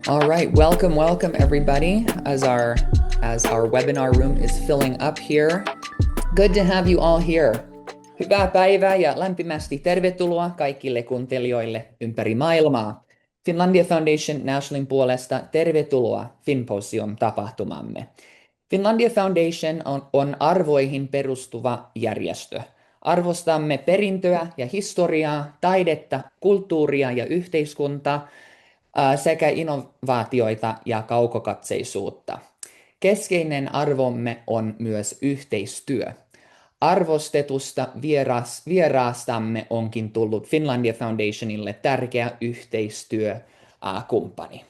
All right, welcome everybody as our webinar room is filling up here. Good to have you all here. Hyvää päivää ja lämpimästi tervetuloa kaikille kuuntelijoille ympäri maailmaa. Finlandia Foundation Nationalin puolesta tervetuloa Finnposium-tapahtumamme. Finlandia Foundation on arvoihin perustuva järjestö. Arvostamme perintöä ja historiaa, taidetta, kulttuuria ja yhteiskuntaa sekä innovaatioita ja kaukokatseisuutta. Keskeinen arvomme on myös yhteistyö. Arvostetusta vieraastamme onkin tullut Finlandia Foundationille tärkeä yhteistyökumppani.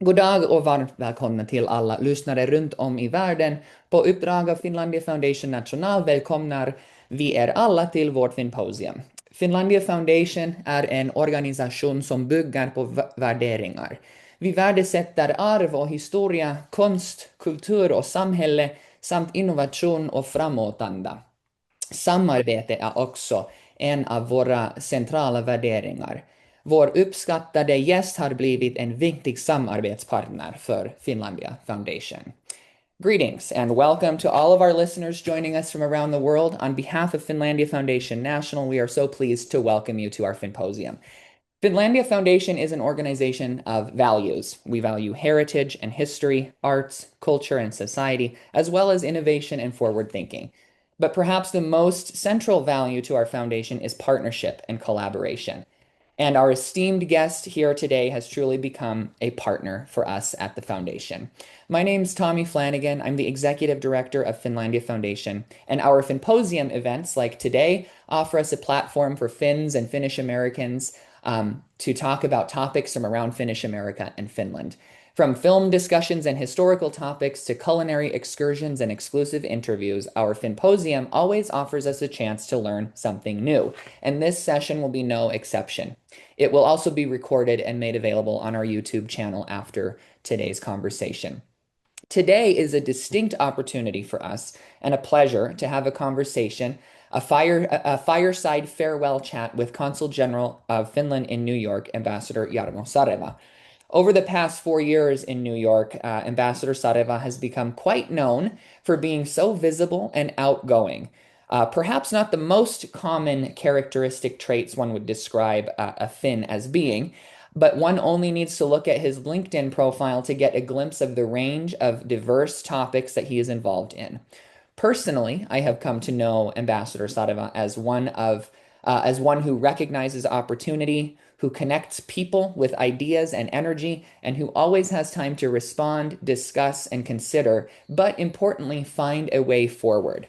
God dag och varmt välkomna till alla lyssnare runt om i världen. På uppdrag av Finlandia Foundation National välkomnar vi er alla till vårt Finnposium. Finlandia Foundation är en organisation som bygger på värderingar. Vi värdesätter arv och historia, konst, kultur och samhälle samt innovation och framåtanda. Samarbete är också en av våra centrala värderingar. Vår uppskattade gäst har blivit en viktig samarbetspartner för Finlandia Foundation. Greetings and welcome to all of our listeners joining us from around the world. On behalf of Finlandia Foundation National, we are so pleased to welcome you to our Finnposium. Finlandia Foundation is an organization of values. We value heritage and history, arts, culture, and society, as well as innovation and forward thinking. But perhaps the most central value to our foundation is partnership and collaboration. And our esteemed guest here today has truly become a partner for us at the foundation. My name's Tommy Flanagan. I'm the executive director of Finlandia Foundation, and our Finnposium events like today offer us a platform for Finns and Finnish Americans to talk about topics from around Finnish America and Finland. From film discussions and historical topics to culinary excursions and exclusive interviews, our Finnposium always offers us a chance to learn something new, and this session will be no exception. It will also be recorded and made available on our YouTube channel after today's conversation. Today is a distinct opportunity for us and a pleasure to have a conversation, a fireside farewell chat with Consul General of Finland in New York, Ambassador Jarmo Sareva. Over the past 4 years in New York, Ambassador Sareva has become quite known for being so visible and outgoing. Perhaps not the most common characteristic traits one would describe a Finn as being, but one only needs to look at his LinkedIn profile to get a glimpse of the range of diverse topics that he is involved in. Personally, I have come to know Ambassador Sareva as one who recognizes opportunity, who connects people with ideas and energy, and who always has time to respond, discuss, and consider, but importantly, find a way forward.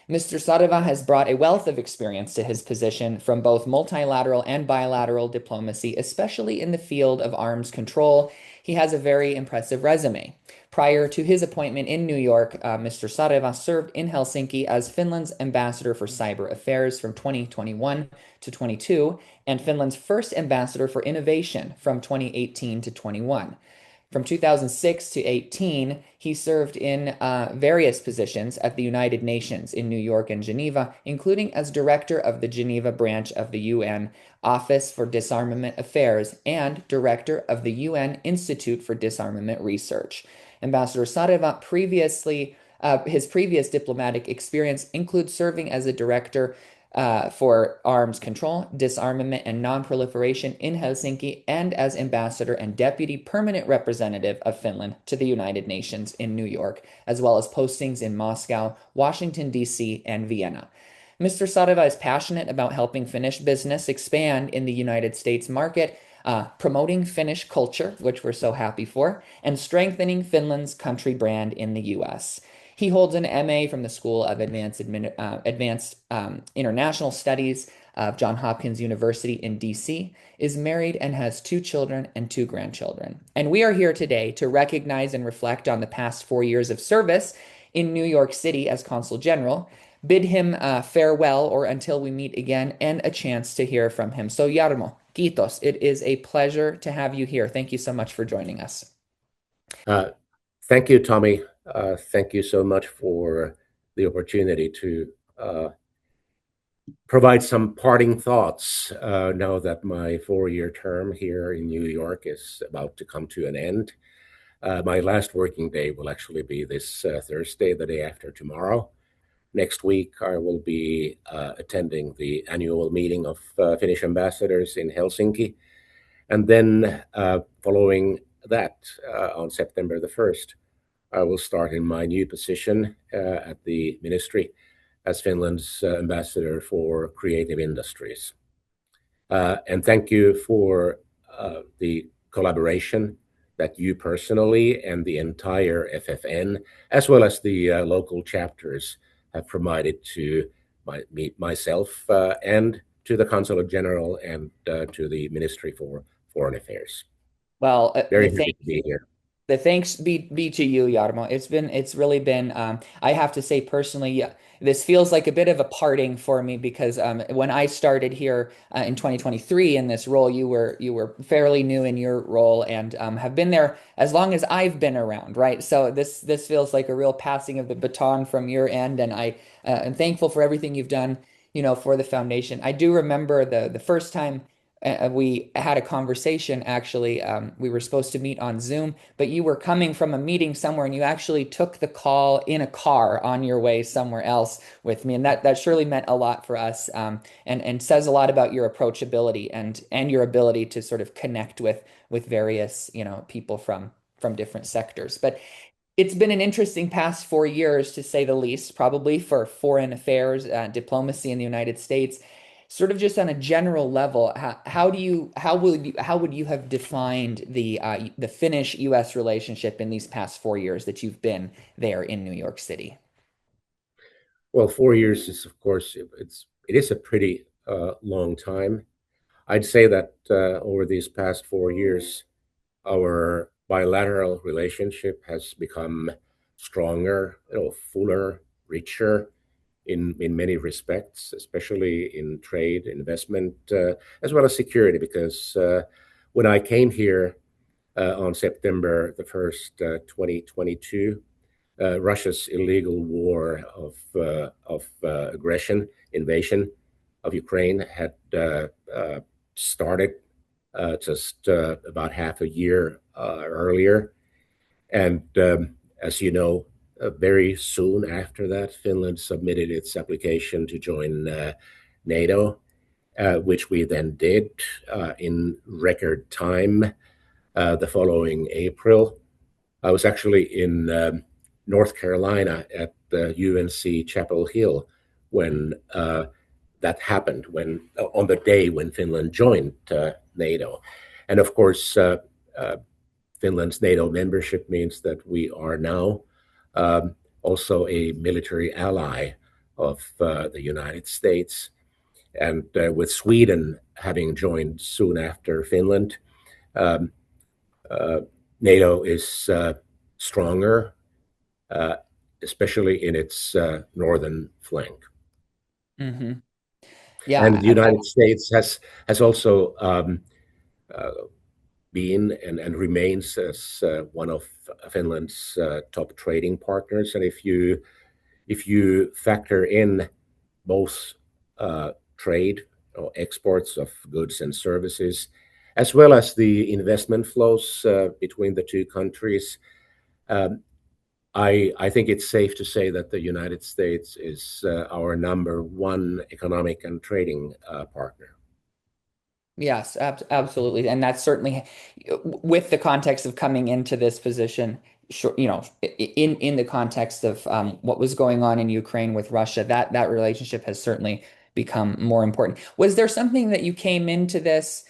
Mr. Sareva has brought a wealth of experience to his position from both multilateral and bilateral diplomacy, especially in the field of arms control. He has a very impressive resume. Prior to his appointment in New York, Mr. Sareva served in Helsinki as Finland's ambassador for cyber affairs from 2021 to 22, and Finland's first ambassador for innovation from 2018 to 21. From 2006 to 18, he served in various positions at the United Nations in New York and Geneva, including as director of the Geneva branch of the UN Office for Disarmament Affairs and director of the UN Institute for Disarmament Research. Ambassador Sareva his previous diplomatic experience includes serving as a director for arms control, disarmament, and non-proliferation in Helsinki, and as ambassador and deputy permanent representative of Finland to the United Nations in New York, as well as postings in Moscow, Washington, D.C., and Vienna. Mr. Sareva is passionate about helping Finnish business expand in the United States market, promoting Finnish culture, which we're so happy for, and strengthening Finland's country brand in the U.S. He holds an MA from the School of Advanced International Studies of Johns Hopkins University in D.C., is married and has 2 children and 2 grandchildren. And we are here today to recognize and reflect on the past 4 years of service in New York City as Consul General, bid him farewell or until we meet again, and a chance to hear from him. So Jarmo, kiitos. It is a pleasure to have you here. Thank you so much for joining us. Thank you, Tommy. Thank you so much for the opportunity to provide some parting thoughts now that my 4-year term here in New York is about to come to an end. My last working day will actually be this Thursday, the day after tomorrow. Next week, I will be attending the annual meeting of Finnish ambassadors in Helsinki. And then following that, on September the 1st, I will start in my new position at the ministry as Finland's ambassador for creative industries. And thank you for the collaboration that you personally and the entire FFN, as well as the local chapters, have provided to myself and to the Consul General and to the Ministry for Foreign Affairs. Well, Very happy to be here. the thanks be to you, Jarmo. It's really been I have to say personally, yeah, this feels like a bit of a parting for me because when I started here in 2023 in this role, you were fairly new in your role and have been there as long as I've been around, right? So this feels like a real passing of the baton from your end, and I am thankful for everything you've done, for the foundation. I do remember the first time we had a conversation actually. We were supposed to meet on Zoom, but you were coming from a meeting somewhere and you actually took the call in a car on your way somewhere else with me. And that surely meant a lot for us, and says a lot about your approachability and your ability to sort of connect with various, people from different sectors. But it's been an interesting past 4 years, to say the least, probably for foreign affairs, diplomacy in the United States. Sort of just on a general level, how would you have defined the Finnish-U.S. relationship in these past 4 years that you've been there in New York City? Well, 4 years is, of course, it is a pretty long time. I'd say that over these past 4 years, our bilateral relationship has become stronger, fuller, richer in many respects, especially in trade, investment, as well as security. Because when I came here on September the 1st, 2022, Russia's illegal war of aggression, invasion of Ukraine had started just about half a year earlier. And as you know, very soon after that, Finland submitted its application to join NATO, which we then did in record time the following April. I was actually in North Carolina at the UNC Chapel Hill when that happened, when on the day when Finland joined NATO. And of course, Finland's NATO membership means that we are now also a military ally of the United States. And with Sweden having joined soon after Finland, NATO is stronger, especially in its northern flank. Mm-hmm. And Yeah, the United States has also been and remains as one of Finland's top trading partners. And if you factor in both trade or exports of goods and services, as well as the investment flows between the two countries, I think it's safe to say that the United States is our number one economic and trading partner. yes, absolutely. And that's certainly with the context of coming into this position, sure, in the context of what was going on in Ukraine with Russia, that relationship has certainly become more important. Was there something that you came into this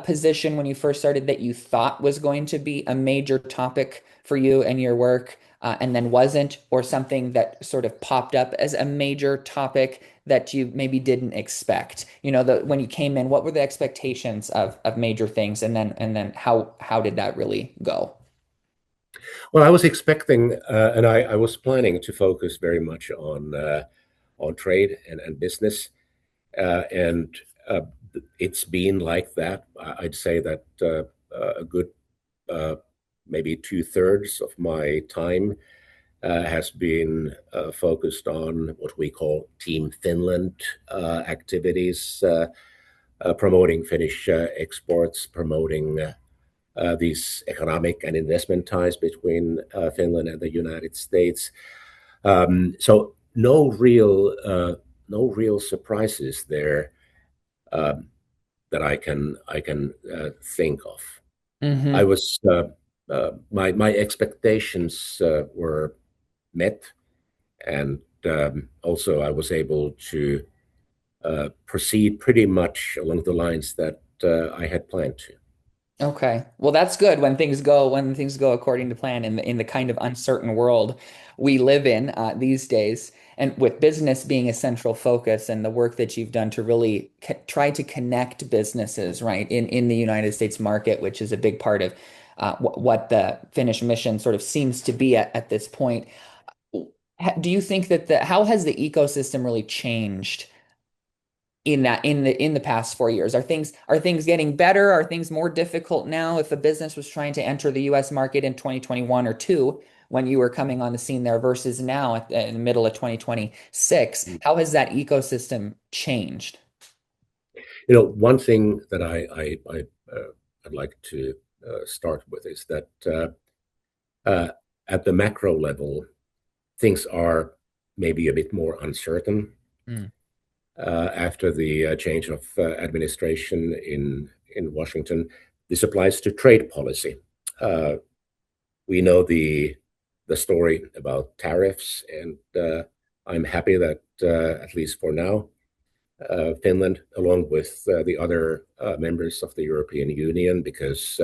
position when you first started that you thought was going to be a major topic for you and your work, and then wasn't, or something that sort of popped up as a major topic that you maybe didn't expect? When you came in, what were the expectations of major things, and then how did that really go? Well, I was expecting, and I was planning to focus very much on trade and business, and it's been like that. I'd say that a good maybe 2/3 of my time has been focused on what we call Team Finland activities, promoting Finnish exports, promoting these economic and investment ties between Finland and the United States. So no real surprises there that I can think of. I Mm-hmm. was my expectations were met, and also I was able to proceed pretty much along the lines that I had planned to. Okay. Well, that's good when things go according to plan in the kind of uncertain world we live in these days, and with business being a central focus and the work that you've done to really try to connect businesses right in the United States market, which is a big part of what the Finnish mission sort of seems to be at this point. Do you think that the how has the ecosystem really changed in that in the past 4 years? Are things getting better? Are things more difficult now? If a business was trying to enter the US market in 2021 or two, when you were coming on the scene there versus now in the middle of 2026, how has that ecosystem changed? One thing that I'd like to start with is that at the macro level, things are maybe a bit more uncertain Mm. after the change of administration in Washington. This applies to trade policy. Uh, we know the story about tariffs, and I'm happy that at least for now, Finland, along with the other members of the European Union, because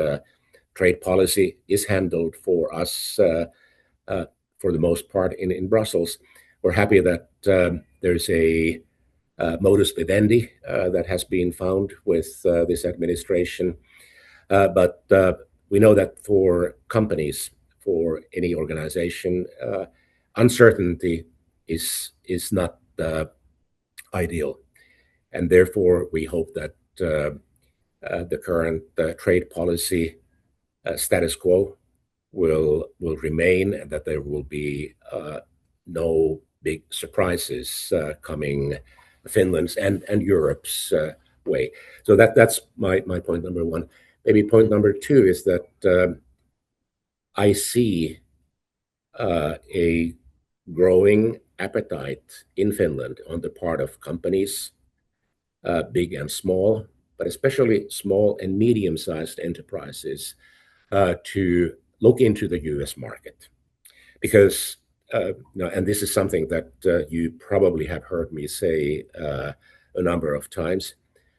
trade policy is handled for us uh, for the most part in Brussels. We're happy that there's a modus vivendi that has been found with this administration. But we know that for companies, for any organization, uncertainty is not ideal, and therefore we hope that the current trade policy status quo will remain, and that there will be no big surprises coming Finland's and Europe's way. So that's my point number one. Maybe point number two is that I see a growing appetite in Finland on the part of companies, big and small, but especially small and medium-sized enterprises, to look into the U.S. market. Because, and this is something that you probably have heard me say a number of times,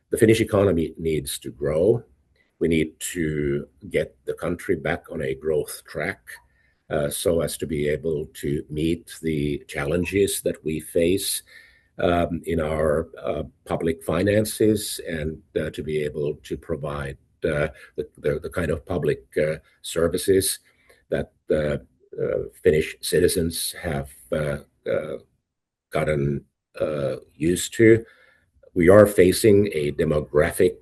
the Finnish economy needs to grow. We need to get the country back on a growth track so as to be able to meet the challenges that we face in our public finances, and to be able to provide the kind of public services that Finnish citizens have gotten used to. We are facing a demographic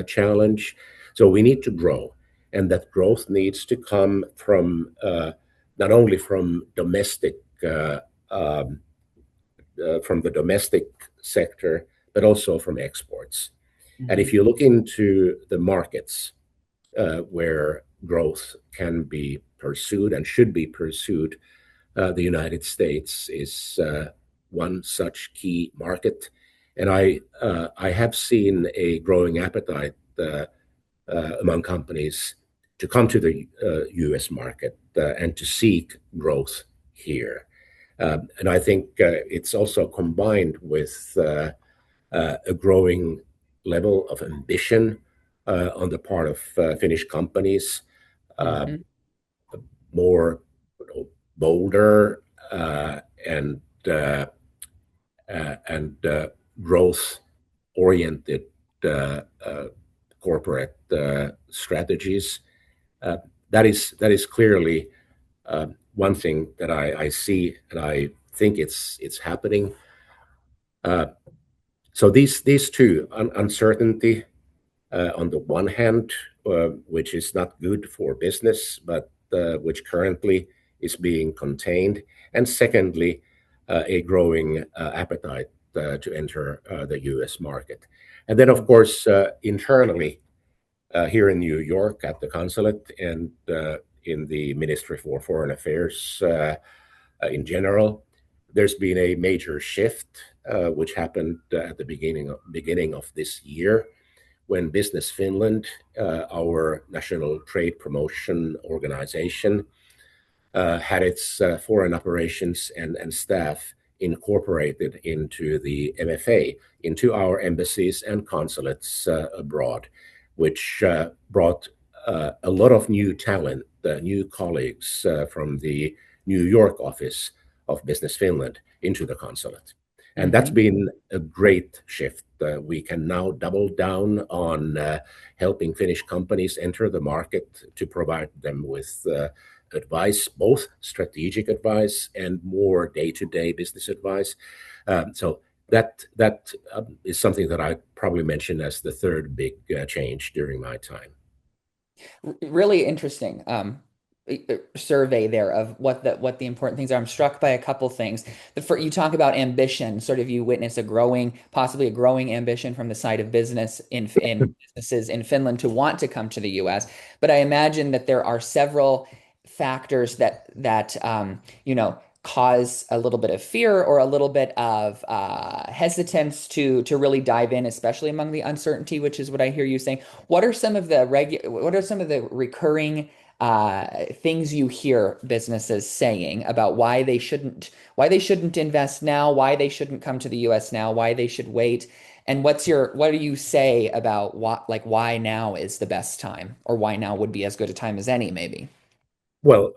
challenge, so we need to grow, and that growth needs to come from not only um, from the domestic sector, but also from exports. And Mhm. if you look into the markets where growth can be pursued and should be pursued, the United States is one such key market. And I have seen a growing appetite among companies to come to the US market and to seek growth here. And I think it's also combined with a growing level of ambition on the part of Finnish companies, uh, Mhm. more bolder and uh, and growth oriented corporate strategies. Uh, that is clearly one thing that I see, and I think it's happening. Uh, so these two, uncertainty on the one hand, which is not good for business, but which currently is being contained, and secondly, a growing appetite to enter the US market. And then, of course, internally, here in New York at the consulate and in the Ministry for Foreign Affairs in general, there's been a major shift which happened at the beginning of this year when Business Finland, our national trade promotion organization, had its foreign operations and staff incorporated into the MFA, into our embassies and consulates abroad, which brought a lot of new talent, new colleagues from the New York office of Business Finland into the consulate. And that's been a great shift. We can now double down on helping Finnish companies enter the market to provide them with advice, both strategic advice and more day-to-day business advice. So that is something that I probably mention as the third big change during my time. Really interesting survey there of what the important things are. I'm struck by a couple things. You talk about ambition, sort of you witness possibly a growing ambition from the side of business in businesses in Finland to want to come to the US. But I imagine that there are several factors that cause a little bit of fear or a little bit of hesitance to really dive in, especially among the uncertainty, which is what I hear you saying. What are some of the recurring things you hear businesses saying about why they shouldn't invest now, why they shouldn't come to the US now, why they should wait? And what do you say about why now is the best time, or why now would be as good a time as any, maybe? Well,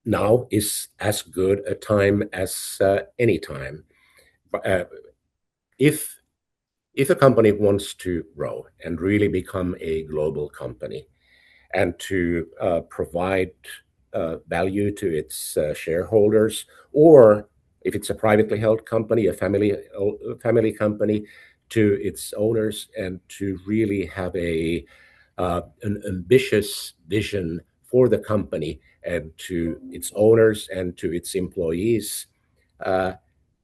now is as good a time as any time. If a company wants to grow and really become a global company and to provide value to its shareholders, or if it's a privately held company, a family company, to its owners, and to really have an ambitious vision for the company and to its owners and to its employees,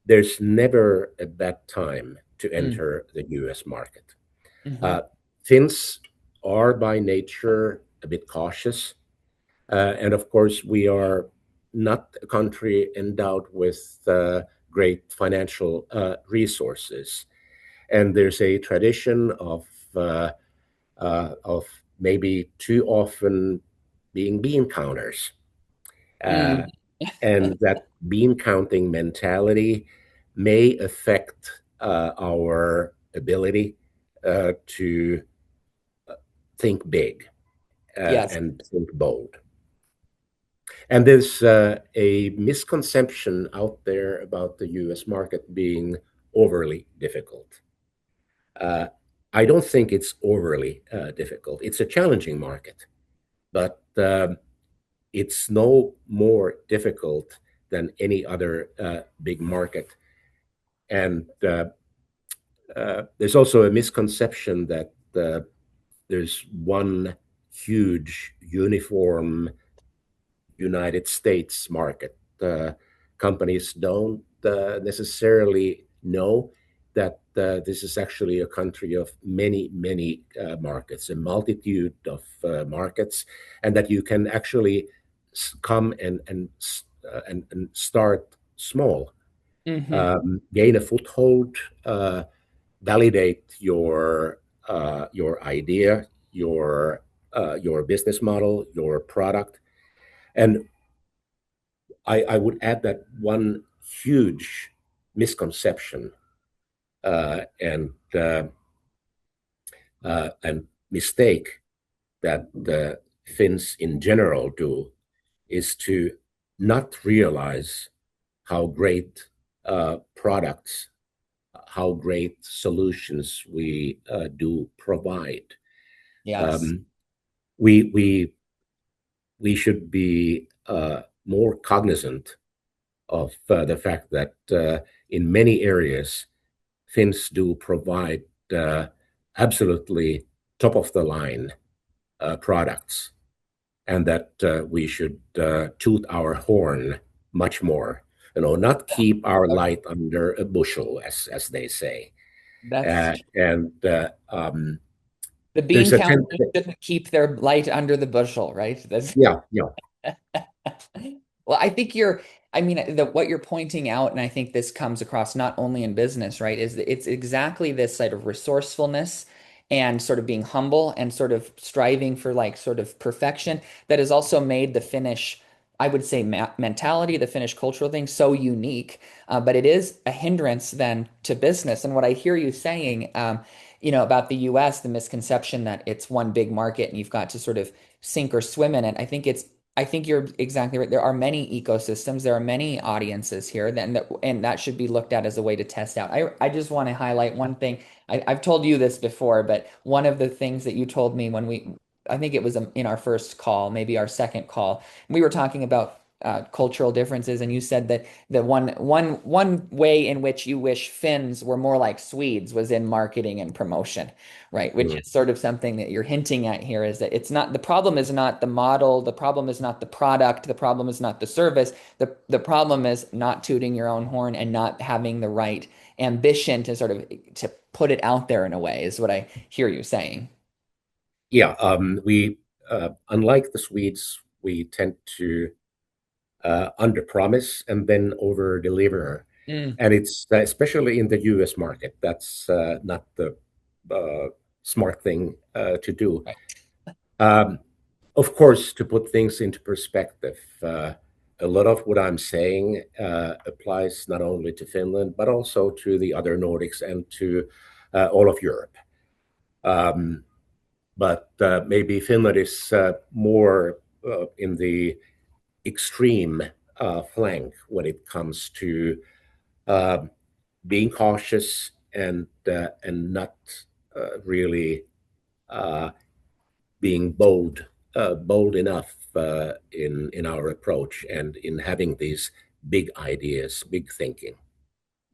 there's never a bad time to enter the US market. Finns are by nature a bit cautious. And of course, we are not a country endowed with great financial resources. And there's a tradition of maybe too often being bean counters. And that bean counting mentality may affect our ability to think big Yes. and think bold. And there's a misconception out there about the US market being overly difficult. I don't think it's overly difficult. It's a challenging market, but it's no more difficult than any other big market. And there's also a misconception that there's one huge uniform United States market. Companies don't necessarily know that this is actually a country of many, many markets, a multitude of markets, and that you can actually come and start small, gain a foothold, validate your idea, your business model, your product. And I would add that one huge misconception and mistake that the Finns in general do is to not realize how great products, how great solutions we do provide. Yes. We should be more cognizant of the fact that in many areas, Finns do provide absolutely top of the line products and that we should toot our horn much more. Not keep our light under a bushel, as they say. That's And the bean there's a counters tendency. shouldn't keep their light under the bushel, right? That's Yeah, yeah, well, I think I mean, what you're pointing out, and I think this comes across not only in business, right, is that it's exactly this sort of resourcefulness and sort of being humble and sort of striving for like sort of perfection that has also made the Finnish, I would say, mentality, the Finnish cultural thing so unique. But it is a hindrance then to business. And what I hear you saying, about the US, the misconception that it's one big market and you've got to sort of sink or swim in it. I think you're exactly right. There are many ecosystems, there are many audiences here, and that should be looked at as a way to test out. I just want to highlight one thing. I've told you this before, but one of the things that you told me I think it was in our first call, maybe our second call, we were talking about cultural differences, and you said that the one way in which you wish Finns were more like Swedes was in marketing and promotion, right? Which mm, is sort of something that you're hinting at here is that it's not the problem is not the model, the problem is not the product, the problem is not the service. The problem is not tooting your own horn and not having the right ambition to sort of to put it out there in a way is what I hear you saying. yeah. We unlike the Swedes, we tend to under-promise and then over-deliver, Mm, and it's especially in the U.S. market. That's not the uh, smart thing to do. right. Um, of course, to put things into perspective, a lot of what I'm saying applies not only to Finland but also to the other Nordics and to all of Europe. Um, but maybe Finland is more in the extreme flank when it comes to uh, being cautious and not really uh, being bold enough in our approach and in having these big ideas, big thinking.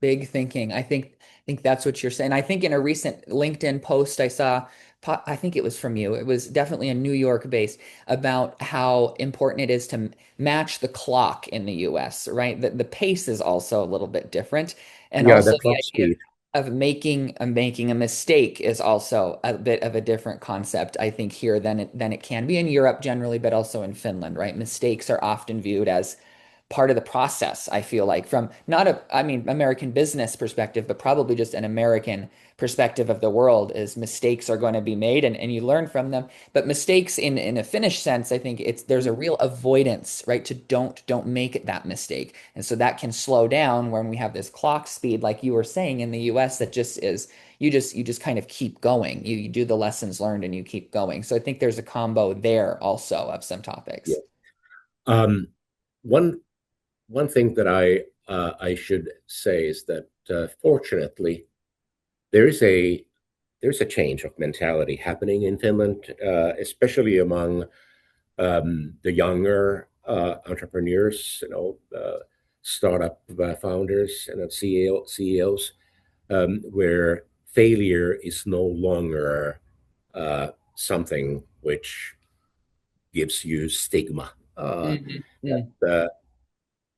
Big thinking. I think that's what you're saying. I think in a recent LinkedIn post I saw, I think it was from you. It was definitely a New York based about how important it is to match the clock in the US, right? The pace is also a little bit different. And Yeah, also the the clock idea speed. of making a mistake is also a bit of a different concept, I think, here than it can be in Europe generally, but also in Finland, right? Mistakes are often viewed as part of the process, I feel like, from not I mean, American business perspective, but probably just an American perspective of the world is mistakes are going to be made and you learn from them. But mistakes in a Finnish sense, I think there's a real avoidance, right? To don't make that mistake. And so that can slow down when we have this clock speed, like you were saying in the US, that just is you just kind of keep going. You do the lessons learned and you keep going. So I think there's a combo there also of some Yeah. topics. Um, one one thing that I should say is that fortunately there is a there's a change of mentality happening in Finland, especially among the younger entrepreneurs, startup founders and CEOs, where failure is no longer something which gives you stigma. Mhm. Uh,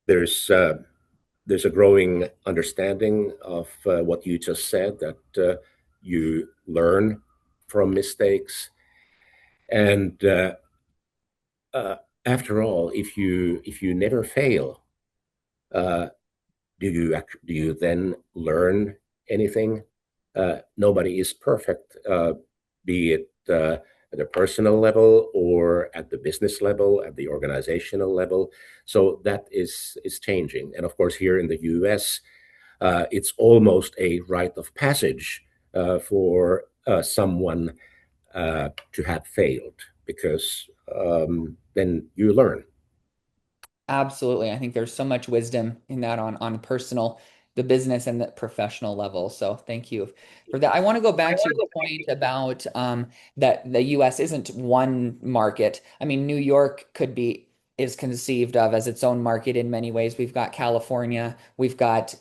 there's uh, there's a growing understanding of what you just said, that you learn from mistakes, and uh, after all, if you never fail, uh, do you then learn anything? Nobody is perfect, be it at a personal level or at the business level, at the organizational level. So that is changing, and of course, here in the U.S., it's almost a rite of passage for someone to have failed, because then you learn. Absolutely. I think there's so much wisdom in that on personal, the business and the professional level. So thank you for that. I want to go back to your point about that the US isn't one market. I mean, New York is conceived of as its own market in many ways. We've got California, we've got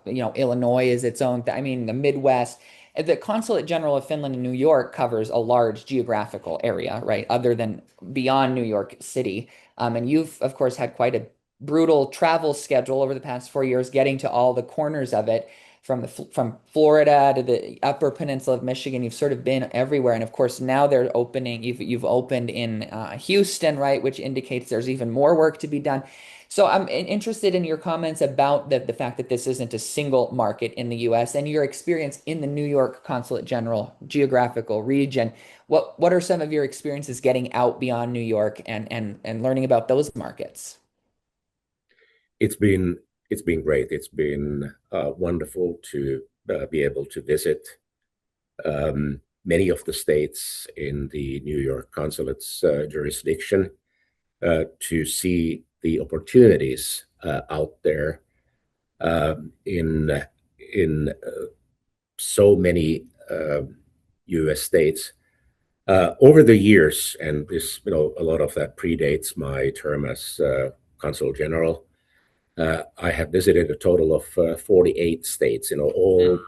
Illinois is its own I mean, the Midwest. the Consulate General of Finland in New York covers a large geographical area, right? Other than beyond New York City. And you've, of course, had quite a brutal travel schedule over the past 4 years, getting to all the corners of it, from Florida to the Upper Peninsula of Michigan. You've sort of been everywhere, and of course now they're opening. You've opened in Houston, right, which indicates there's even more work to be done. So I'm interested in your comments about the fact that this isn't a single market in the U.S. and your experience in the New York Consulate General geographical region. What are some of your experiences getting out beyond New York and learning about those markets? It's been it's been great. It's been wonderful to be able to visit many of the states in the New York consulate's jurisdiction, to see the opportunities out there in so many U.S. states. Over the years, and this, a lot of that predates my term as Consul General. I have visited a total of 48 states, all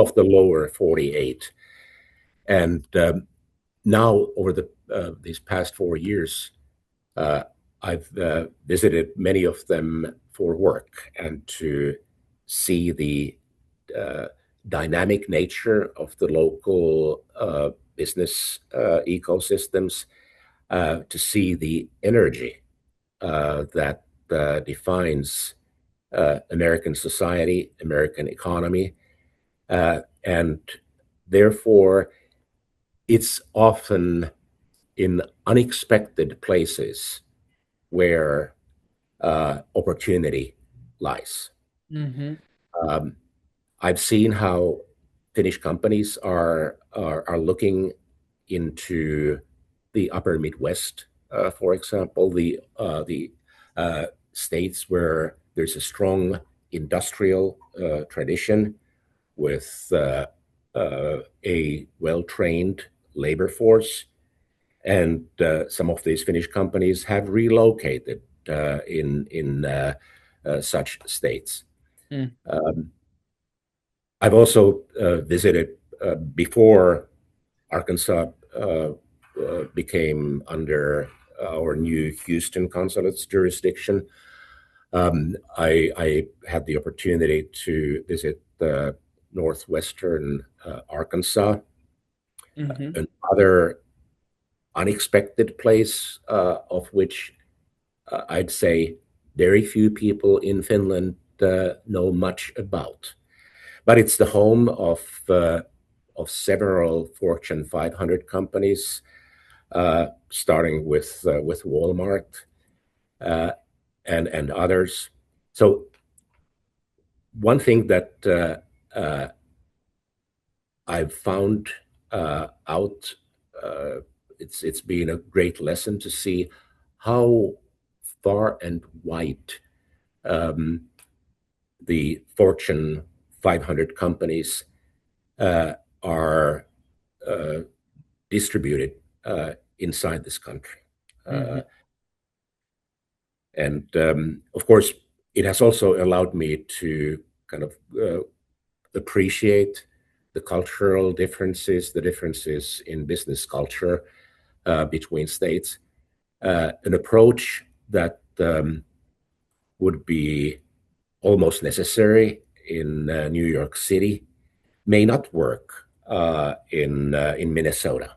of the lower 48. And now, over these past 4 years, I've visited many of them for work and to see the dynamic nature of the local business ecosystems, to see the energy that defines American society, American economy, and therefore it's often in unexpected places where opportunity lies. Mm-hmm. Um, I've seen how Finnish companies are looking into the Upper Midwest, for example, the states where there's a strong industrial tradition with a well-trained labor force, and some of these Finnish companies have relocated in such states. Mm. I've also visited before Arkansas became under our new Houston consulate's jurisdiction. I had the opportunity to visit northwestern Arkansas, Mm-hmm. another unexpected place of which I'd say very few people in Finland know much about. But it's the home of several Fortune 500 companies, starting with Walmart and others. So one thing that I've found out, it's been a great lesson to see how far and wide the Fortune 500 companies are distributed inside this country. Mm-hmm. And of course, it has also allowed me to kind of appreciate the cultural differences, the differences in business culture between states. An approach that would be almost necessary in New York City may not work in Minnesota,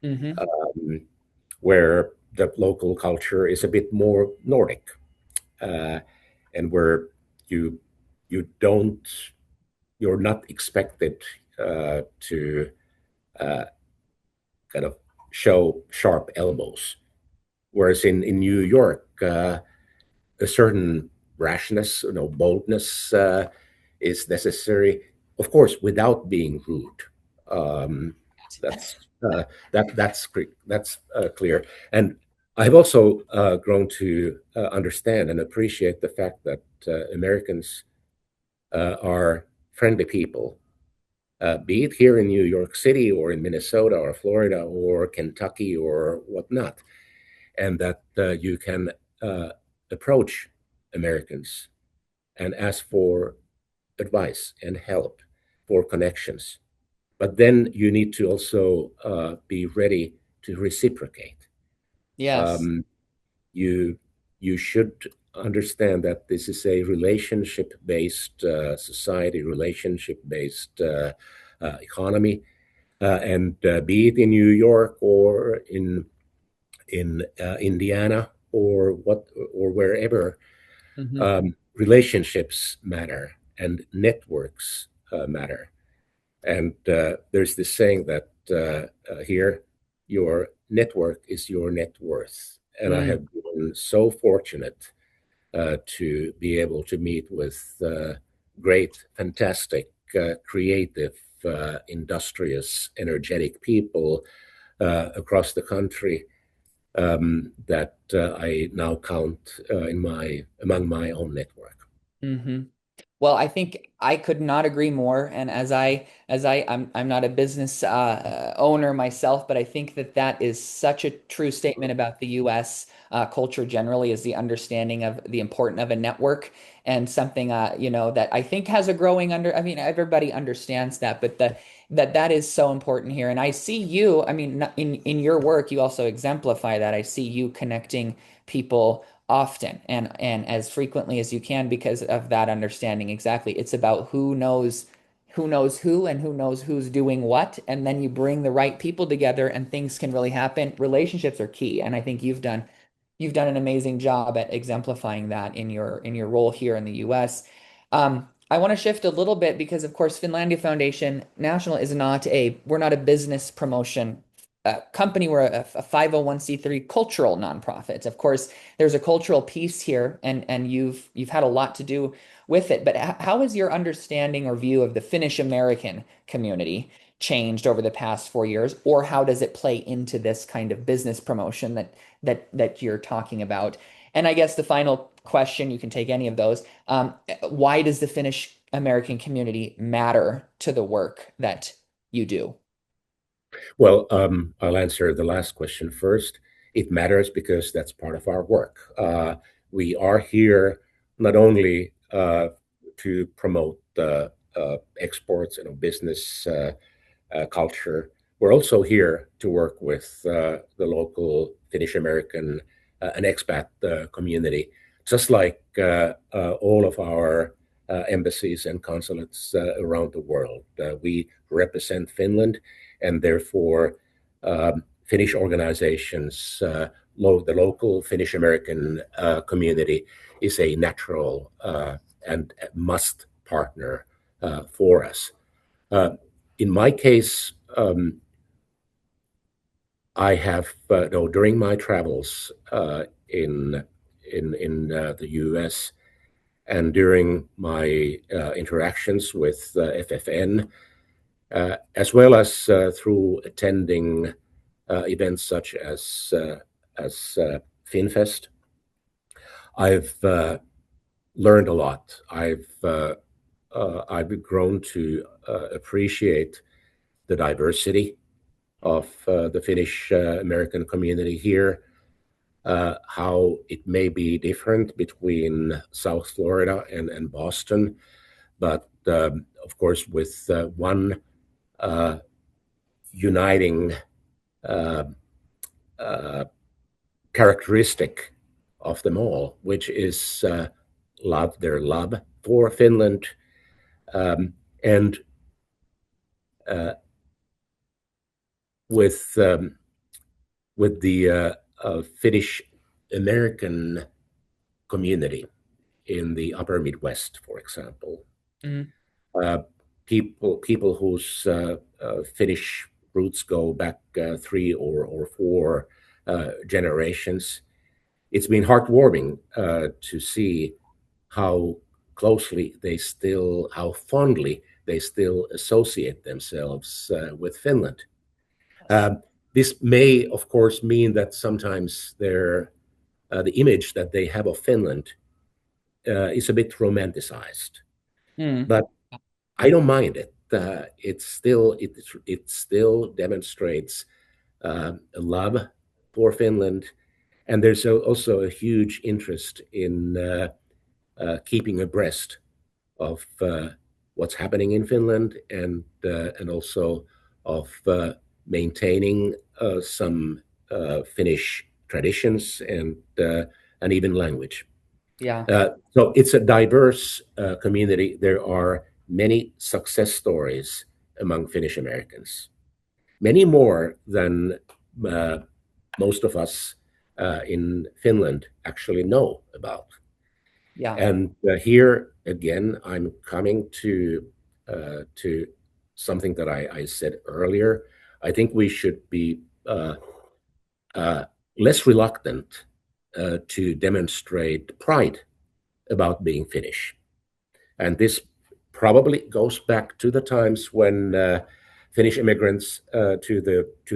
Mm-hmm. where the local culture is a bit more Nordic, and where you you don't you're not expected to kind of show sharp elbows. Whereas in New York, a certain rashness, boldness is necessary, of course, without being rude. Um, that's that's clear. And I've also grown to understand and appreciate the fact that Americans are friendly people, be it here in New York City or in Minnesota or Florida or Kentucky or whatnot, and that you can approach Americans and ask for advice and help, for connections. but then you need to also be ready to reciprocate. Yes. You you should understand that this is a relationship-based society, relationship-based economy, and be it in New York or in Indiana or wherever, Hmm. relationships matter and networks matter. And there's this saying that here, your network is your net worth. And I Mm. have been so fortunate to be able to meet with great, fantastic, creative, industrious, energetic people across the country that I now count among my own network. Hmm. Well, I think I could not agree more. And I'm not a business owner myself, but I think that that is such a true statement about the U.S. Culture generally, is the understanding of the importance of a network, and something that I think has a growing under. I mean, everybody understands that, but that is so important here. And I see you. I mean, in your work, you also exemplify that. I see you connecting people often and as frequently as you can, because of that understanding. Exactly, it's about who knows who and who knows who's doing what, and then you bring the right people together and things can really happen. Relationships are key, and I think you've done an amazing job at exemplifying that in your role here in the US. I want to shift a little bit because, of course, Finlandia Foundation National is not we're not a business promotion company. We're a 501(c)(3) cultural nonprofit. Of course, there's a cultural piece here, and you've had a lot to do with it. But how has your understanding or view of the Finnish American community changed over the past 4 years, or how does it play into this kind of business promotion that you're talking about? And I guess the final question, you can take any of those. Why does the Finnish American community matter to the work that you do? Well, I'll answer the last question first. It matters because that's part of our work. We are here not only to promote exports and business culture. We're also here to work with the local Finnish American and expat community, just like all of our embassies and consulates around the world. We represent Finland, and therefore, Finnish organizations, the local Finnish American community is a natural and must partner for us. Uh, in my case, I have no, during my travels in the U.S. and during my interactions with FFN, as well as through attending events such as FinFest, I've learned a lot. I've grown to appreciate the diversity of the Finnish American community here, how it may be different between South Florida and Boston, but of course, with one uniting uh, uh, characteristic of them all, which is their love for Finland, and uh, with with the Finnish American community in the Upper Midwest, for example. Mm. Uh, people whose Finnish roots go back three or four generations. It's been heartwarming to see how how fondly they still associate themselves with Finland. Yes. Um, this may, of course, mean that sometimes the image that they have of Finland is a bit romanticized, Mm. but I don't mind it. It still demonstrates a love for Finland, and there's also a huge interest in keeping abreast of what's happening in Finland, and also of maintaining some Finnish traditions and even language. Yeah. So it's a diverse community. There are many success stories among Finnish Americans, many more than most of us in Finland actually know about. Yeah. And here again, I'm coming to something that I said earlier. I think we should be uh, less reluctant to demonstrate pride about being Finnish. And this probably goes back to the times when Finnish immigrants to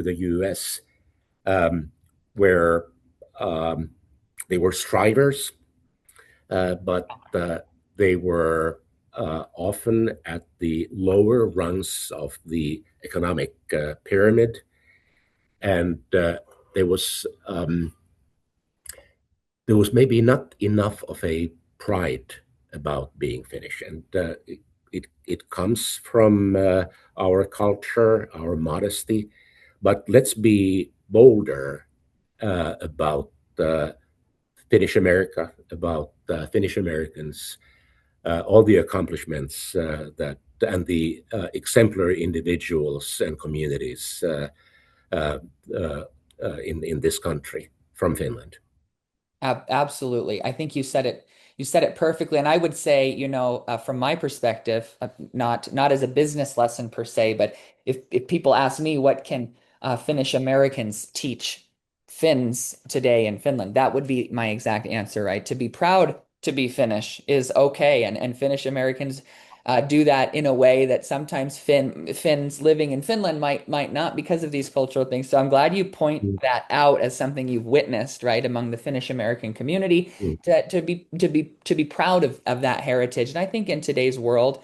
the U.S. Where they were strivers, but they were often at the lower rungs of the economic pyramid, and there was maybe not enough of a pride about being Finnish, and it comes from our culture, our modesty. But let's be bolder about Finnish America, about Finnish Americans, all the accomplishments that and the exemplary individuals and communities uh, uh, in this country from Finland. Absolutely. I think you said it perfectly. And I would say, from my perspective, not as a business lesson per se, but if people ask me what can Finnish Americans teach Finns today in Finland, that would be my exact answer, right? To be proud to be Finnish is okay, and Finnish Americans do that in a way that sometimes Finns living in Finland might not because of these cultural things. So I'm glad you point Mm, that out as something you've witnessed, right, among the Finnish American community mm, to be proud of that heritage. And I think in today's world,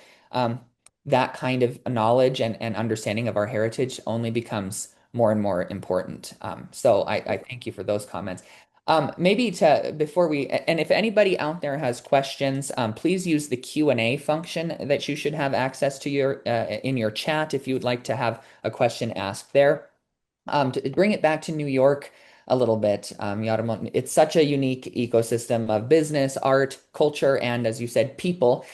that kind of knowledge and understanding of our heritage only becomes more and more important. So I thank you for those comments. Maybe to before we and if anybody out there has questions, please use the Q&A function that you should have access to your in your chat if you would like to have a question asked there. To bring it back to New York a little bit, Jarmo, it's such a unique ecosystem of business, art, culture, and as you said, people.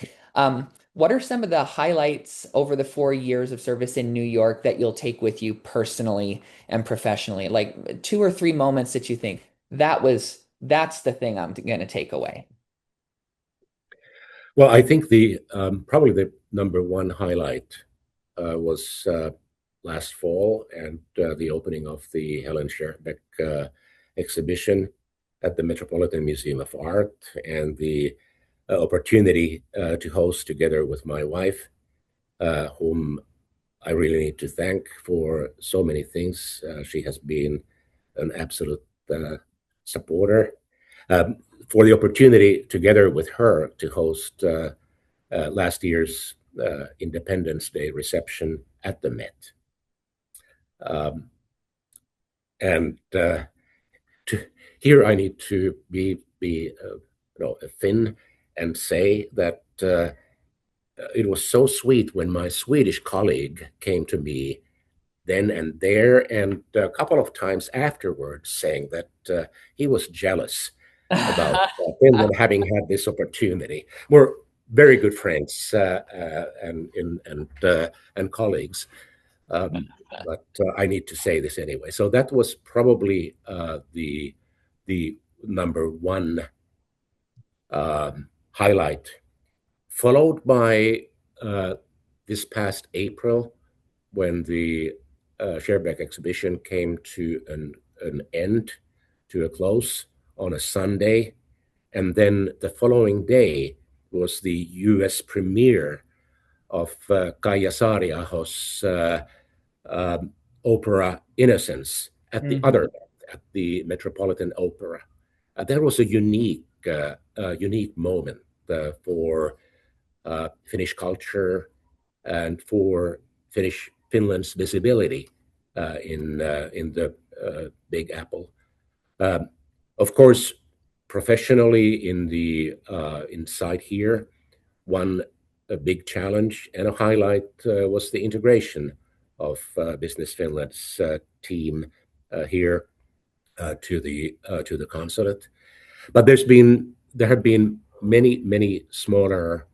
What are some of the highlights over the 4 years of service in New York that you'll take with you personally and professionally? Like two or three moments that you think that's the thing I'm going to take away. Well, I think the probably the number one highlight was last fall, and the opening of the Helen Scherbeck exhibition at the Metropolitan Museum of Art, and the opportunity to host together with my wife, whom I really need to thank for so many things. She has been an absolute supporter. Um, for the opportunity together with her to host last year's Independence Day reception at the Met. Um, and to, here I need to be a Finn and say that it was so sweet when my Swedish colleague came to me then and there, and a couple of times afterwards, saying that he was jealous about Finland having had this opportunity. We're very good friends and colleagues, but I need to say this anyway. So that was probably the number one highlight, followed by this past April, when the Scherbeck exhibition came to an end, to a close on a Sunday. And then the following day was the US premiere of Kaija Saariaho's opera Innocence at the Mhm. other, at the Metropolitan Opera. That was a unique moment for Finnish culture and for Finland's visibility in the Big Apple. Um, of course, professionally in the inside here, one a big challenge, and a highlight was the integration of Business Finland's team here to the consulate. But there have been many smaller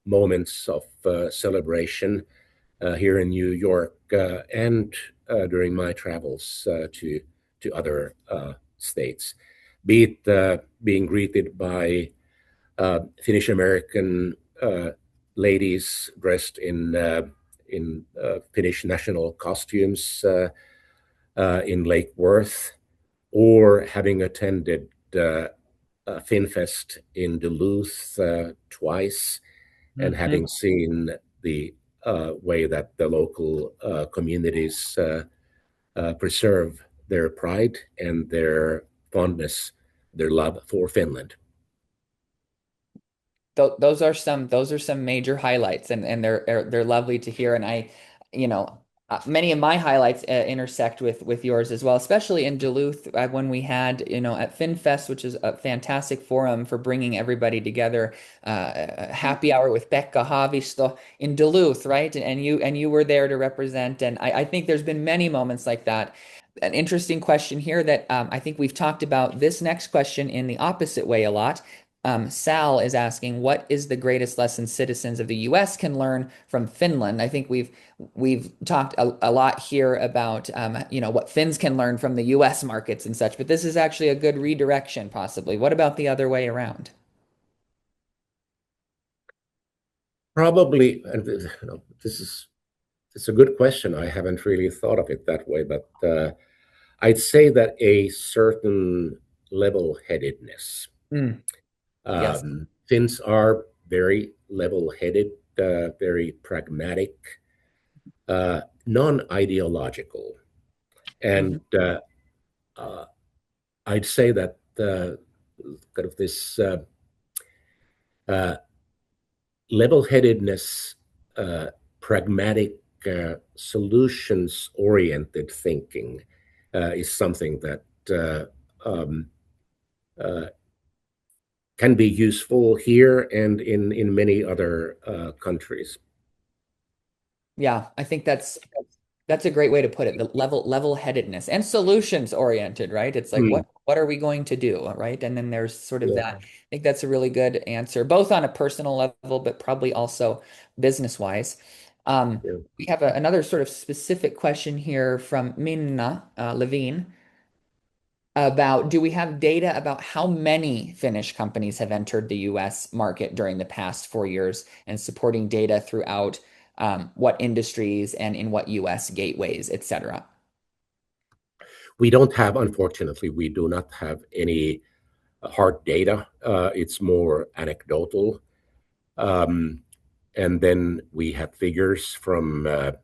moments of celebration here in New York and during my travels to other states, be it being greeted by Finnish American ladies dressed in Finnish national costumes in Lake Worth, or having attended FinFest in Duluth twice, and Mhm. having seen the way that the local communities preserve their pride and their fondness, their love for Finland. Those are some major highlights, and they're lovely to hear. And you know, many of my highlights intersect with yours as well, especially in Duluth when we had, at FinFest, which is a fantastic forum for bringing everybody together. A happy hour with Pekka Haavisto in Duluth, right? And you were there to represent. And I think there's been many moments like that. An interesting question here that I think we've talked about this next question in the opposite way a lot. Sal is asking, what is the greatest lesson citizens of the U.S. can learn from Finland? I think we've talked a lot here about what Finns can learn from the U.S. markets and such, but this is actually a good redirection, possibly. What about the other way around? Probably, and it's a good question. I haven't really thought of it that way, but I'd say that a certain level-headedness. Mm, yes. Finns are very level-headed, very pragmatic, non-ideological, Mhm. and uh, I'd say that kind of this uh, level-headedness, pragmatic, solutions-oriented thinking is something that um, uh, can be useful here and in many other countries. Yeah, I think that's a great way to put it. The level-headedness and solutions oriented, right? It's like Hmm. what are we going to do, right? And then there's sort of Yeah, that. I think that's a really good answer, both on a personal level, but probably also business wise. yeah. We have another sort of specific question here from Minna Levine about, do we have data about how many Finnish companies have entered the US market during the past 4 years, and supporting data throughout what industries and in what US gateways, etc. We don't have, unfortunately, we do not have any hard data. It's more anecdotal. Um, and then we have figures from the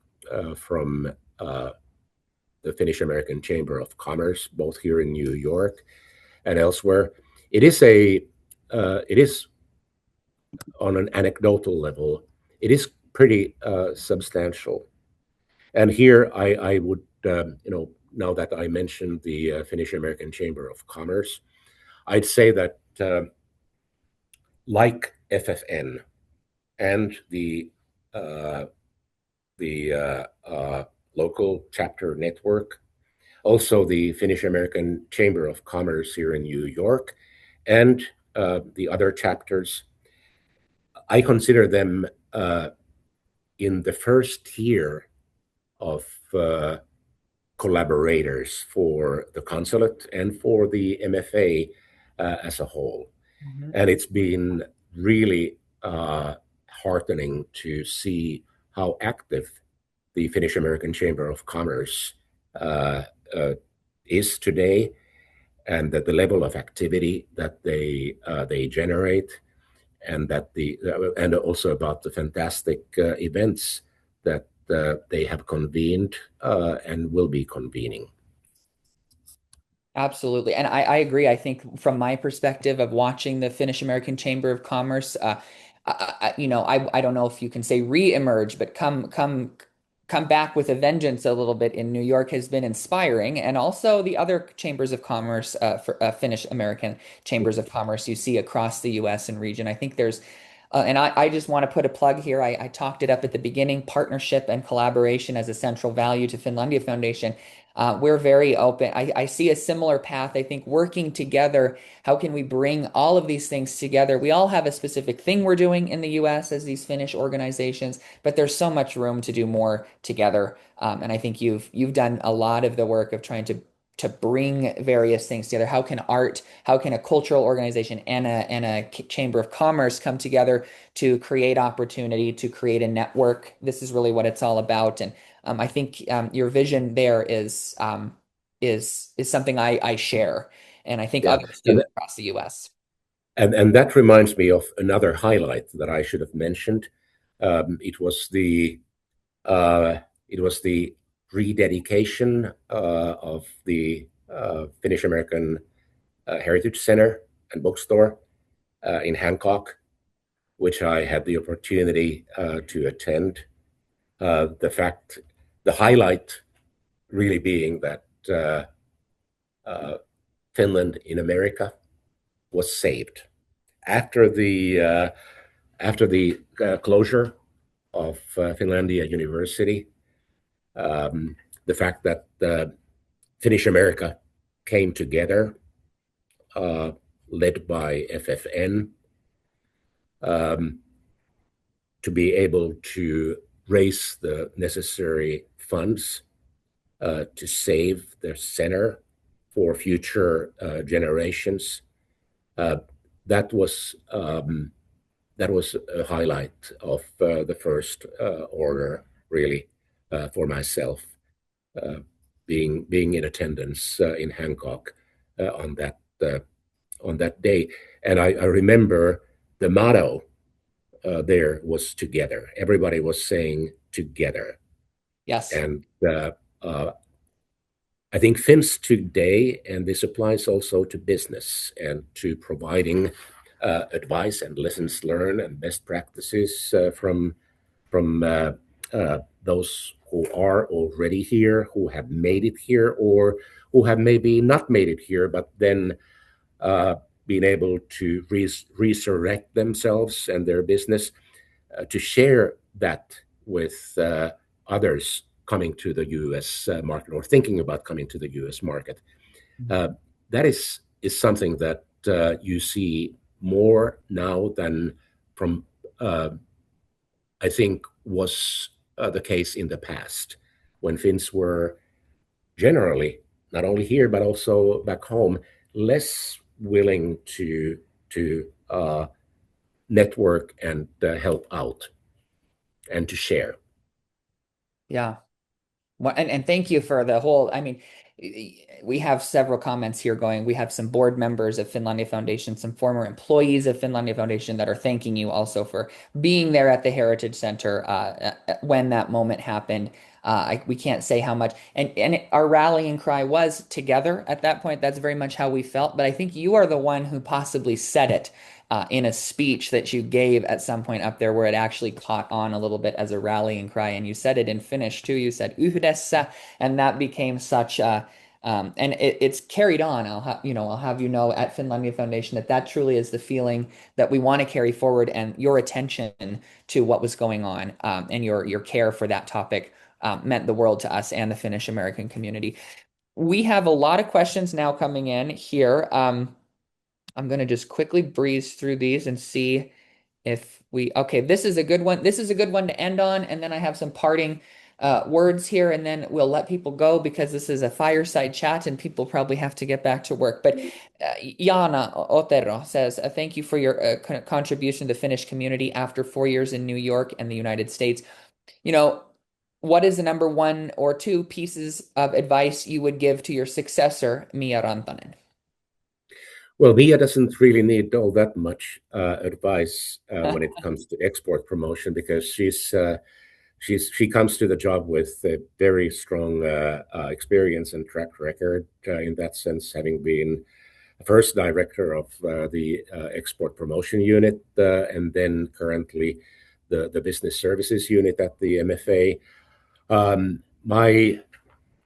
Finnish American Chamber of Commerce, both here in New York and elsewhere. It is it is on an anecdotal level, it is pretty substantial. And here I would, now that I mentioned the Finnish American Chamber of Commerce, I'd say that like FFN and uh, the local chapter network, also the Finnish American Chamber of Commerce here in New York, and the other chapters, I consider them in the first tier of collaborators for the consulate and for the MFA as a whole. Mhm. And it's been really heartening to see how active the Finnish American Chamber of Commerce uh, uh, is today, and that the level of activity that they generate, and that the and also about the fantastic events that they have convened and will be convening. Absolutely. And I agree. I think from my perspective of watching the Finnish American Chamber of Commerce, I don't know if you can say re-emerge, but come back with a vengeance a little bit in New York has been inspiring. And also the other chambers of commerce, for Finnish American chambers of commerce you see across the US and region. I think there's And I just want to put a plug here. I talked it up at the beginning. Partnership and collaboration as a central value to Finlandia Foundation. We're very open. I see a similar path. I think working together, how can we bring all of these things together? We all have a specific thing we're doing in the US as these Finnish organizations, but there's so much room to do more together. And I think you've done a lot of the work of trying to bring various things together. How can art, how can a cultural organization and a chamber of commerce come together to create opportunity, to create a network? This is really what it's all about. And I think your vision there is something I share, and I think Yeah, others do and across the U.S. and that reminds me of another highlight that I should have mentioned. Um, it was the uh, it was the rededication of the Finnish American Heritage Center and Bookstore in Hancock, which I had the opportunity to attend. The fact, the highlight really being that uh, Finland in America was saved after the closure of Finlandia University. Um, the fact that Finnish America came together, uh, led by FFN, um, to be able to raise the necessary funds to save their center for future generations. Uh, that was that was a highlight of the first order, really, for myself, uh, being in attendance in Hancock on that day. And I remember the motto there was together. Everybody was saying together, Yes. and uh, I think Finns today, and this applies also to business and to providing advice and lessons learned and best practices from those who are already here, who have made it here, or who have maybe not made it here, but then uh, being able to resurrect themselves and their business to share that with others coming to the U.S. Market or thinking about coming to the U.S. market. Uh, that is something that you see more now than from I think was the case in the past when Finns were generally not only here but also back home less willing to network and help out and to share. Yeah. Well, and thank you for the whole. I mean, we have several comments here going. We have some board members of Finlandia Foundation, some former employees of Finlandia Foundation that are thanking you also for being there at the Heritage Center when that moment happened. We can't say how much. And our rallying cry was together at that point. That's very much how we felt. But I think you are the one who possibly said it in a speech that you gave at some point up there where it actually caught on a little bit as a rallying cry. And you said it in Finnish too. You said yhdessä, and that became such a and it's carried on. I'll have you know at Finlandia Foundation that that truly is the feeling that we want to carry forward, and your attention to what was going on and your care for that topic meant the world to us and the Finnish American community. We have a lot of questions now coming in here. I'm going to just quickly breeze through these and see if okay, this is a good one. This is a good one to end on. And then I have some parting words here, and then we'll let people go because this is a fireside chat and people probably have to get back to work. But Jana Otero says, thank you for your contribution to the Finnish community after 4 years in New York and the United States. You know, what is the number one or two pieces of advice you would give to your successor, Mia Rantanen? Well, Mia doesn't really need all that much advice when it comes to export promotion because she comes to the job with a very strong experience and track record in that sense, having been first director of the export promotion unit and then currently the business services unit at the MFA. My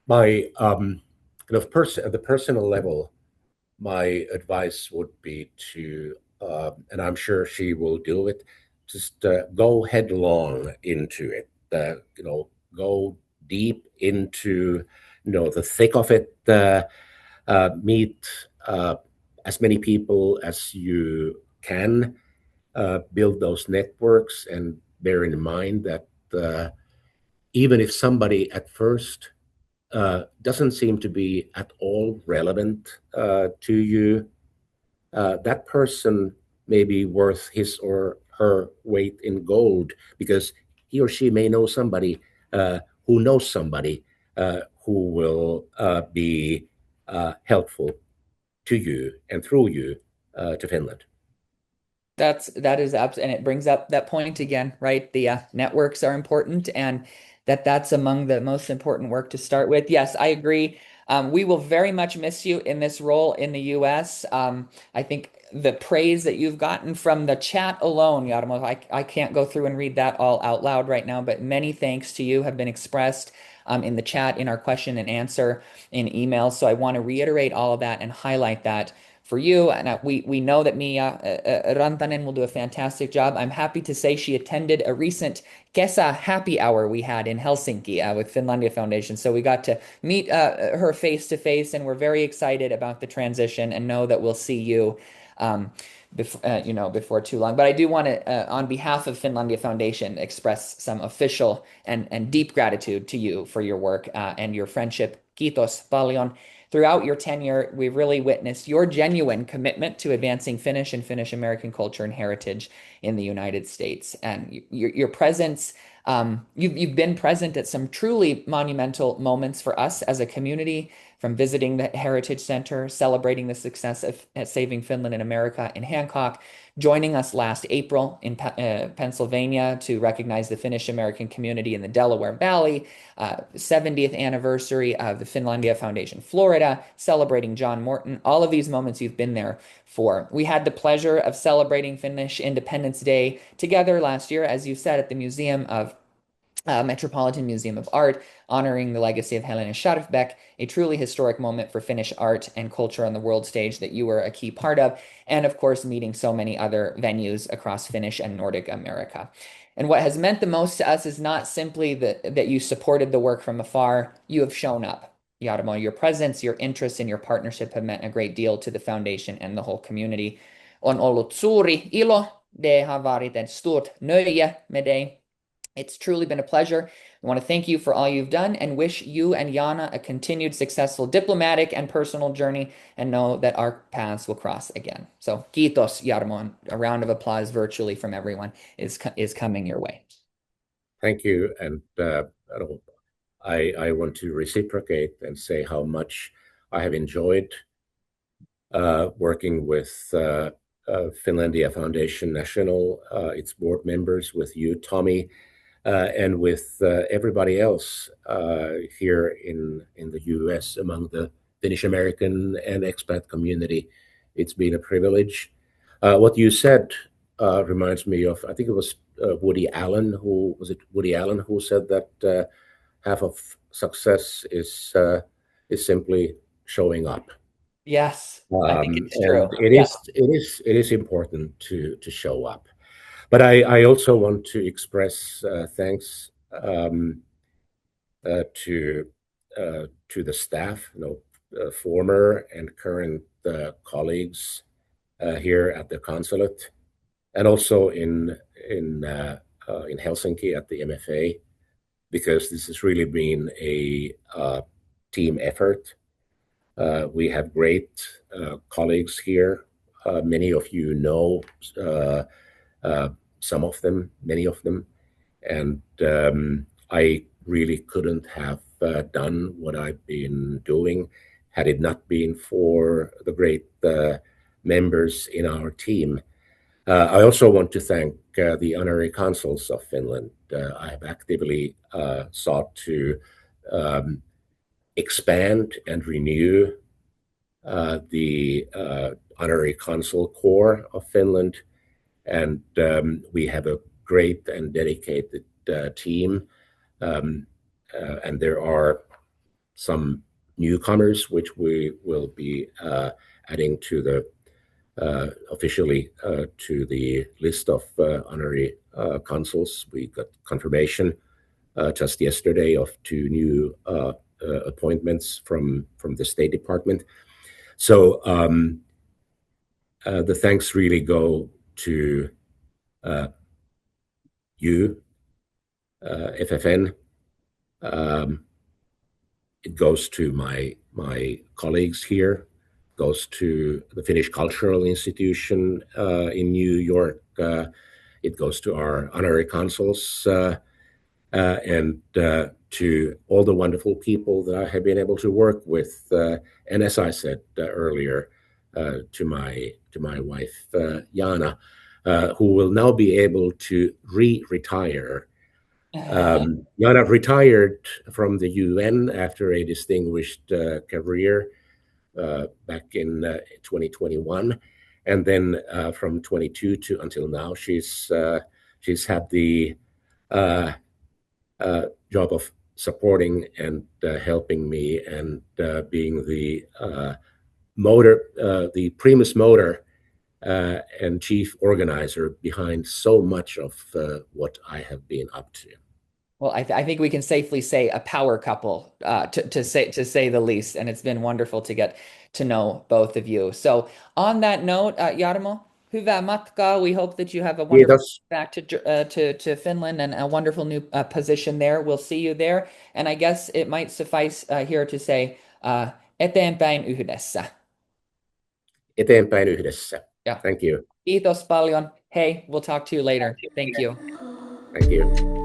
kind of at the personal level, my advice would be to, and I'm sure she will do it, just go headlong into it. Go deep into the thick of it. Meet as many people as you can. Build those networks, and bear in mind that even if somebody at first doesn't seem to be at all relevant to you, that person may be worth his or her weight in gold, because he or she may know somebody who knows somebody who will be helpful to you and through you to Finland. That is and it brings up that point again, right? The networks are important, and that's among the most important work to start with. Yes, I agree. We will very much miss you in this role in the U.S. I think the praise that you've gotten from the chat alone, Jarmo, I can't go through and read that all out loud right now, but many thanks to you have been expressed in the chat, in our question and answer, in emails. So I want to reiterate all of that and highlight that for you. And we know that Mia Rantanen will do a fantastic job. I'm happy to say she attended a recent Kesä happy hour we had in Helsinki with Finlandia Foundation. So we got to meet her face to face, and we're very excited about the transition and know that we'll see you before too long. But I do want to, on behalf of Finlandia Foundation, express some official and deep gratitude to you for your work and your friendship. Kiitos paljon. Throughout your tenure, we've really witnessed your genuine commitment to advancing Finnish and Finnish American culture and heritage in the United States. And your presence, you've been present at some truly monumental moments for us as a community, from visiting the Heritage Center, celebrating the success at Saving Finland in America in Hancock, joining us last April in Pennsylvania to recognize the Finnish American community in the Delaware Valley, 70th anniversary of the Finlandia Foundation Florida, celebrating John Morton. All of these moments you've been there for. We had the pleasure of celebrating Finnish Independence Day together last year, as you said, at the Metropolitan Museum of Art, honoring the legacy of Helena Scharfbeck, a truly historic moment for Finnish art and culture on the world stage that you were a key part of, and of course, meeting so many other venues across Finnish and Nordic America. And what has meant the most to us is not simply that you supported the work from afar, you have shown up. Jarmo, your presence, your interest, and your partnership have meant a great deal to the foundation and the whole community. On ollut suuri ilo, det har varit ett stort nöje med dig. It's truly been a pleasure. I want to thank you for all you've done and wish you and Jana a continued successful diplomatic and personal journey, and know that our paths will cross again. So, kiitos, Jarmo. A round of applause virtually from everyone is coming your way. Thank you. And I want to reciprocate and say how much I have enjoyed working with Finlandia Foundation National, its board members, with you, Tommy, and with everybody else here in the US among the Finnish American and expat community. It's been a privilege. What you said reminds me of, I think it was Woody Allen who said that half of success is simply showing up. Yes, I think it's true. And it is important to show up. But I also want to express thanks to the staff, former and current colleagues here at the consulate, and also in Helsinki at the MFA, because this has really been a team effort. We have great colleagues here. Many of you know some of them, many of them, and I really couldn't have done what I've been doing had it not been for the great members in our team. I also want to thank the honorary consuls of Finland. I have actively sought to expand and renew the honorary consul corps of Finland, and we have a great and dedicated team, and there are some newcomers which we will be adding to officially to the list of honorary consuls. We got confirmation just yesterday of 2 new appointments from the State Department. So the thanks really go to you, FFN. It goes to my colleagues here, goes to the Finnish Cultural Institution in New York. It goes to our honorary consuls and to all the wonderful people that I have been able to work with. And as I said earlier, to my wife Jana, who will now be able to retire. Jana retired from the UN after a distinguished career back in 2021, and then from 22 to until now, she's had the job of supporting and helping me and being the the primus motor and chief organizer behind so much of what I have been up to. Well, I think we can safely say a power couple, to say the least, and it's been wonderful to get to know both of you. So, on that note, Jarmo, hyvää matkaa. We hope that you have a wonderful Kiitos. back to Finland and a wonderful new position there. We'll see you there, and I guess it might suffice here to say eteenpäin yhdessä. Eteenpäin yhdessä. Yeah. Thank you. Kiitos paljon. Hey, we'll talk to you later. Thank you. Thank you.